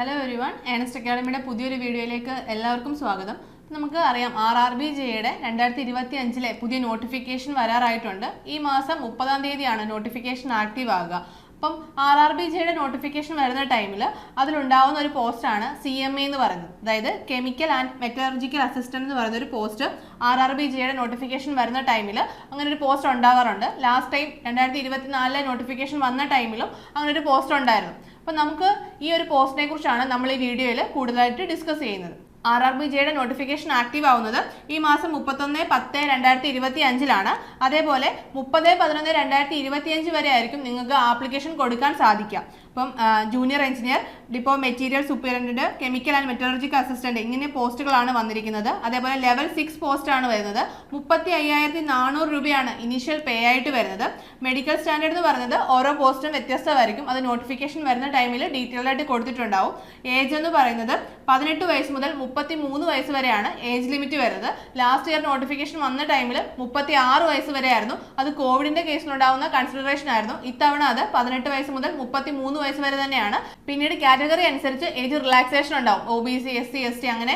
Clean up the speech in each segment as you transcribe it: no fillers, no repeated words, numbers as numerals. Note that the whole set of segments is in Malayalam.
ഹലോ എവരിവൺ, ഏണസ്റ്റ് അക്കാഡമിയുടെ പുതിയൊരു വീഡിയോയിലേക്ക് എല്ലാവർക്കും സ്വാഗതം. നമുക്ക് അറിയാം RRBJയുടെ 2025 പുതിയ നോട്ടിഫിക്കേഷൻ വരാറായിട്ടുണ്ട്. ഈ മാസം 30-ാം തീയതിയാണ് നോട്ടിഫിക്കേഷൻ ആക്റ്റീവ് ആകുക. അപ്പം RRBJയുടെ നോട്ടിഫിക്കേഷൻ വരുന്ന ടൈമിൽ അതിലുണ്ടാവുന്ന ഒരു പോസ്റ്റാണ് CMA എന്ന് പറയുന്നത്, അതായത് കെമിക്കൽ ആൻഡ് മെറ്റലർജിക്കൽ അസിസ്റ്റന്റ് എന്ന് പറയുന്ന ഒരു പോസ്റ്റ് RRBJയുടെ നോട്ടിഫിക്കേഷൻ വരുന്ന ടൈമിൽ അങ്ങനെ ഒരു പോസ്റ്റ് ഉണ്ടാവാറുണ്ട്. ലാസ്റ്റ് ടൈം 2024 നോട്ടിഫിക്കേഷൻ വന്ന ടൈമിലും അങ്ങനെ ഒരു പോസ്റ്റ് ഉണ്ടായിരുന്നു. അപ്പം നമുക്ക് ഈ ഒരു പോസ്റ്റിനെ കുറിച്ചാണ് നമ്മൾ ഈ വീഡിയോയിൽ കൂടുതലായിട്ട് ഡിസ്കസ് ചെയ്യുന്നത്. RRBJയുടെ നോട്ടിഫിക്കേഷൻ ആക്റ്റീവ് ആവുന്നത് ഈ മാസം 31/10/2025 അതേപോലെ 30/11/2025 വരെ ആയിരിക്കും നിങ്ങൾക്ക് ആപ്ലിക്കേഷൻ കൊടുക്കാൻ സാധിക്കുക. അപ്പം junior engineer, depot material superintendent, chemical and metallurgical assistant ഇങ്ങനെ പോസ്റ്റുകളാണ് വന്നിരിക്കുന്നത്. അതേപോലെ ലെവൽ 6 പോസ്റ്റാണ് വരുന്നത്. 35,400 രൂപയാണ് ഇനീഷ്യൽ പേ ആയിട്ട് വരുന്നത്. മെഡിക്കൽ സ്റ്റാൻഡേർഡ് എന്ന് പറയുന്നത് ഓരോ പോസ്റ്റും വ്യത്യസ്തമായിരിക്കും. അത് നോട്ടിഫിക്കേഷൻ വരുന്ന ടൈമിൽ ഡീറ്റെയിൽ ആയിട്ട് കൊടുത്തിട്ടുണ്ടാവും. ഏജ് എന്ന് പറയുന്നത് 18 വയസ്സ് മുതൽ 33 വയസ്സ് വരെയാണ് ഏജ് ലിമിറ്റ് വരുന്നത്. ലാസ്റ്റ് ഇയർ നോട്ടിഫിക്കേഷൻ വന്ന ടൈമിൽ 36 വയസ്സ് വരെ ആയിരുന്നു. അത് കോവിഡിന്റെ കേസിലുണ്ടാവുന്ന കൺസിഡറേഷൻ ആയിരുന്നു. ഇത്തവണ അത് 18 വയസ്സ് മുതൽ 33 വയസ്സ് വരെ തന്നെയാണ്. പിന്നീട് കാറ്റഗറി അനുസരിച്ച് ഏജ് റിലാക്സേഷൻ ഉണ്ടാവും. OBC, SC, ST അങ്ങനെ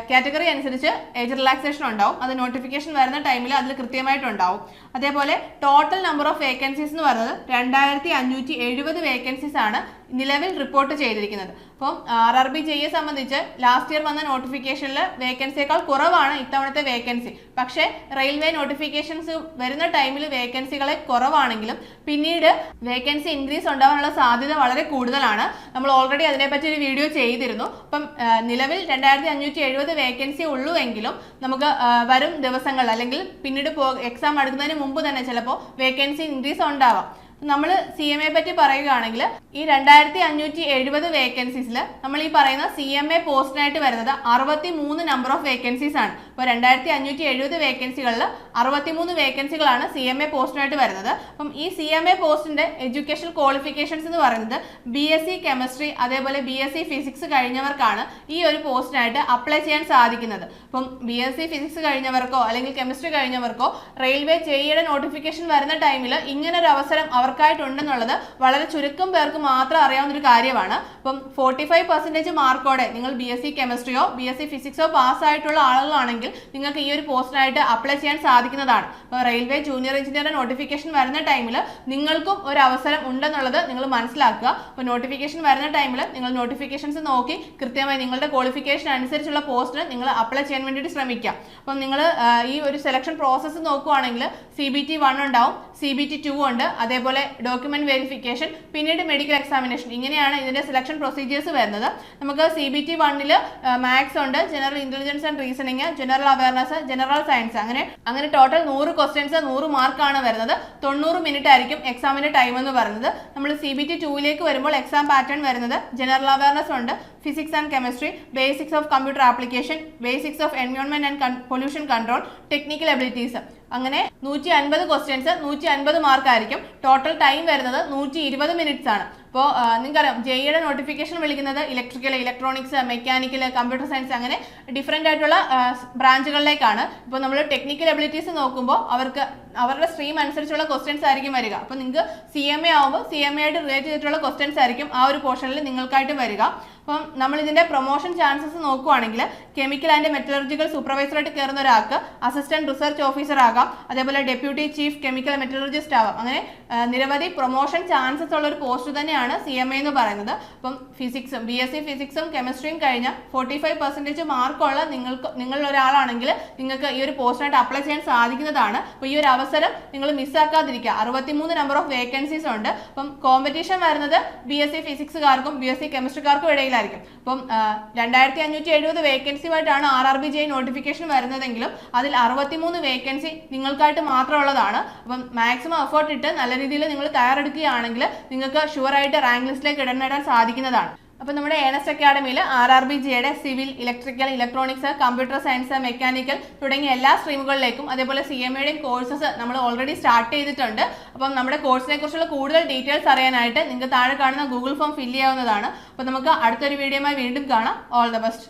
കാറ്റഗറി അനുസരിച്ച് ഏജ് റിലാക്സേഷൻ ഉണ്ടാവും. അത് നോട്ടിഫിക്കേഷൻ വരുന്ന ടൈമിൽ അതിൽ കൃത്യമായിട്ടുണ്ടാവും. അതേപോലെ ടോട്ടൽ നമ്പർ ഓഫ് വേക്കൻസീസ് എന്ന് പറയുന്നത് 2570 വേക്കൻസീസ് ആണ് നിലവിൽ റിപ്പോർട്ട് ചെയ്തിരിക്കുന്നത്. അപ്പം RRBJയെ സംബന്ധിച്ച് ലാസ്റ്റ് ഇയർ വന്ന നോട്ടിഫിക്കേഷനിൽ വേക്കൻസിയേക്കാൾ കുറവാണ് ഇത്തവണത്തെ വേക്കൻസി. പക്ഷേ റെയിൽവേ നോട്ടിഫിക്കേഷൻസ് വരുന്ന ടൈമിൽ വേക്കൻസികളെ കുറവാണെങ്കിലും പിന്നീട് വേക്കൻസി ഇൻക്രീസ് ഉണ്ടാവാനുള്ള സാധ്യത വളരെ കൂടുതലാണ്. നമ്മൾ ഓൾറെഡി അതിനെപ്പറ്റി ഒരു വീഡിയോ ചെയ്തിരുന്നു. അപ്പം നിലവിൽ 2570 വേക്കൻസി ഉള്ളൂ എങ്കിലും നമുക്ക് വരും ദിവസങ്ങൾ അല്ലെങ്കിൽ പിന്നീട് എക്സാം അടുക്കുന്നതിന് മുമ്പ് തന്നെ ചിലപ്പോൾ വേക്കൻസി ഇൻക്രീസ് ഉണ്ടാവാം. നമ്മൾ CMA പറ്റി പറയുകയാണെങ്കിൽ ഈ 2570 വേക്കൻസീസിൽ നമ്മൾ ഈ പറയുന്ന CMA പോസ്റ്റിനായിട്ട് വരുന്നത് 63 നമ്പർ ഓഫ് വേക്കൻസീസ് ആണ്. അപ്പോൾ 2570 വേക്കൻസികളിൽ 63 വേക്കൻസികളാണ് CMA പോസ്റ്റിനായിട്ട് വരുന്നത്. അപ്പം ഈ CMA പോസ്റ്റിന്റെ എഡ്യൂക്കേഷൻ ക്വാളിഫിക്കേഷൻസ് എന്ന് പറയുന്നത് BSc കെമിസ്ട്രി അതേപോലെ BSc ഫിസിക്സ് കഴിഞ്ഞവർക്കാണ് ഈ ഒരു പോസ്റ്റിനായിട്ട് അപ്ലൈ ചെയ്യാൻ സാധിക്കുന്നത്. അപ്പം BSc ഫിസിക്സ് കഴിഞ്ഞവർക്കോ അല്ലെങ്കിൽ കെമിസ്ട്രി കഴിഞ്ഞവർക്കോ റെയിൽവേ JEയുടെ നോട്ടിഫിക്കേഷൻ വരുന്ന ടൈമിൽ ഇങ്ങനൊരു അവസരം അവർക്കായിട്ടുണ്ടെന്നുള്ളത് വളരെ ചുരുക്കം പേർക്ക് മാത്രം അറിയാവുന്ന ഒരു കാര്യമാണ്. അപ്പം 45% മാർക്കോടെ നിങ്ങൾ BSc കെമിസ്ട്രിയോ BSc ഫിസിക്സോ പാസ്സായിട്ടുള്ള ആളുകളാണെങ്കിൽ നിങ്ങൾക്ക് ഈ ഒരു പോസ്റ്റിനായിട്ട് അപ്ലൈ ചെയ്യാൻ സാധിക്കുന്നതാണ്. അപ്പോൾ റെയിൽവേ ജൂനിയർ എഞ്ചിനീയറിന്റെ നോട്ടിഫിക്കേഷൻ വരുന്ന ടൈമിൽ നിങ്ങൾക്കും ഒരു അവസരം ഉണ്ടെന്നുള്ളത് നിങ്ങൾ മനസ്സിലാക്കുക. അപ്പോൾ നോട്ടിഫിക്കേഷൻ വരുന്ന ടൈമിൽ നിങ്ങൾ നോട്ടിഫിക്കേഷൻസ് നോക്കി കൃത്യമായി നിങ്ങളുടെ ക്വാളിഫിക്കേഷൻ അനുസരിച്ചുള്ള പോസ്റ്റിന് നിങ്ങൾ അപ്ലൈ ചെയ്യാൻ വേണ്ടിയിട്ട് ശ്രമിക്കുക. അപ്പം നിങ്ങൾ ഈ ഒരു സെലക്ഷൻ പ്രോസസ്സ് നോക്കുകയാണെങ്കിൽ CBT 1 ഉണ്ടാവും, CBT 2 ഉണ്ട്, അതേപോലെ ഡോക്യുമെന്റ് വെരിഫിക്കേഷൻ, പിന്നീട് മെഡിക്കൽ എക്സാമിനേഷൻ. ഇങ്ങനെയാണ് ഇതിന്റെ സെലക്ഷൻ പ്രൊസീജിയേഴ്സ് വരുന്നത്. നമുക്ക് CBT 1 മാത്സ് ഉണ്ട്, general intelligence and reasoning, general awareness, general science, അങ്ങനെ ടോട്ടൽ 100 ക്വസ്റ്റ്യൻസ് 100 മാർക്കാണ് വരുന്നത്. 90 മിനിറ്റ് ആയിരിക്കും എക്സാമിന്റെ ടൈം എന്ന് പറയുന്നത്. നമ്മൾ CBT 2 വരുമ്പോൾ എക്സാം പാറ്റേൺ വരുന്നത് ജനറൽ അവയർനെസ് ഉണ്ട്, physics and chemistry, basics of computer application, basics of environment and pollution control, technical abilities. അങ്ങനെ 150 ക്വസ്റ്റ്യൻസ് 150 മാർക്കായിരിക്കും. ടോട്ടൽ ടൈം വരുന്നത് 120 മിനിറ്റ്സ് ആണ്. അപ്പോൾ നിങ്ങൾക്കറിയാം JEയുടെ നോട്ടിഫിക്കേഷൻ വിളിക്കുന്നത് electrical, electronics, mechanical, computer science അങ്ങനെ ഡിഫറെൻ്റ് ആയിട്ടുള്ള ബ്രാഞ്ചുകളിലേക്കാണ്. ഇപ്പോൾ നമ്മൾ ടെക്നിക്കൽ എബിലിറ്റീസ് നോക്കുമ്പോൾ അവരുടെ സ്ട്രീം അനുസരിച്ചുള്ള ക്വസ്റ്റ്യൻസ് ആയിരിക്കും വരിക. അപ്പോൾ നിങ്ങൾക്ക് CMA ആവുമ്പോൾ CMA ആയിട്ട് റിലേറ്റ് ചെയ്തിട്ടുള്ള ക്വസ്റ്റ്യൻസ് ആയിരിക്കും ആ ഒരു പോർഷനിൽ നിങ്ങൾക്കായിട്ട് വരിക. അപ്പം നമ്മൾ ഇതിന്റെ പ്രൊമോഷൻ ചാൻസസ് നോക്കുവാണെങ്കിൽ കെമിക്കൽ ആൻഡ് മെറ്റലർജിക്കൽ സൂപ്പർവൈസറായിട്ട് കയറുന്ന ഒരാൾക്ക് അസിസ്റ്റന്റ് റിസർച്ച് ഓഫീസർ ആകാം, അതേപോലെ ഡെപ്യൂട്ടി ചീഫ് കെമിക്കൽ മെറ്റലർജിസ്റ്റ് ആവാം. അങ്ങനെ നിരവധി പ്രൊമോഷൻ ചാൻസസ് ഉള്ള ഒരു പോസ്റ്റ് തന്നെയാണ് CMA എന്ന് പറയുന്നത്. അപ്പം ഫിസിക്സും BSc ഫിസിക്സും കെമിസ്ട്രിയും കഴിഞ്ഞ 45% മാർക്കുള്ള നിങ്ങൾ ഒരാളാണെങ്കിൽ നിങ്ങൾക്ക് ഈ ഒരു പോസ്റ്റിനായിട്ട് അപ്ലൈ ചെയ്യാൻ സാധിക്കുന്നതാണ്. അപ്പോൾ ഈ ഒരു അവസരം നിങ്ങൾ മിസ്സാക്കാതിരിക്കുക. 63 നമ്പർ ഓഫ് വേക്കൻസീസ് ഉണ്ട്. അപ്പം കോമ്പറ്റീഷൻ വരുന്നത് BSc ഫിസിക്സുകാർക്കും BSc കെമിസ്ട്രിക്കാർക്കും ഇടയിലായിരിക്കും. അപ്പം 2570 വേക്കൻസിയുമായിട്ടാണ് RRBJ നോട്ടിഫിക്കേഷൻ വരുന്നതെങ്കിലും അതിൽ 63 വേക്കൻസി നിങ്ങൾക്കായിട്ട് മാത്രമുള്ളതാണ്. അപ്പം മാക്സിമം എഫേർട്ട് ഇട്ട് നല്ല രീതിയിൽ നിങ്ങൾ തയ്യാറെടുക്കുകയാണെങ്കിൽ നിങ്ങൾക്ക് ഷുവറായിട്ട് റാങ്ക് ലിസ്റ്റിലേക്ക് ഇടം നേടാൻ സാധിക്കുന്നതാണ്. അപ്പോൾ നമ്മുടെ ഏണസ്റ്റ് അക്കാഡമിയിൽ RRBJയുടെ civil, electrical, electronics, computer science, mechanical തുടങ്ങിയ എല്ലാ സ്ട്രീമുകളിലേക്കും അതേപോലെ CMAയുടെയും കോഴ്സസ് നമ്മൾ ഓൾറെഡി സ്റ്റാർട്ട് ചെയ്തിട്ടുണ്ട്. അപ്പം നമ്മുടെ കോഴ്സിനെ കുറിച്ചുള്ള കൂടുതൽ ഡീറ്റെയിൽസ് അറിയാനായിട്ട് നിങ്ങൾക്ക് താഴെ കാണുന്ന ഗൂഗിൾ ഫോം ഫില്ല് ചെയ്യാവുന്നതാണ്. അപ്പോൾ നമുക്ക് അടുത്തൊരു വീഡിയോയുമായി വീണ്ടും കാണാം. All the best.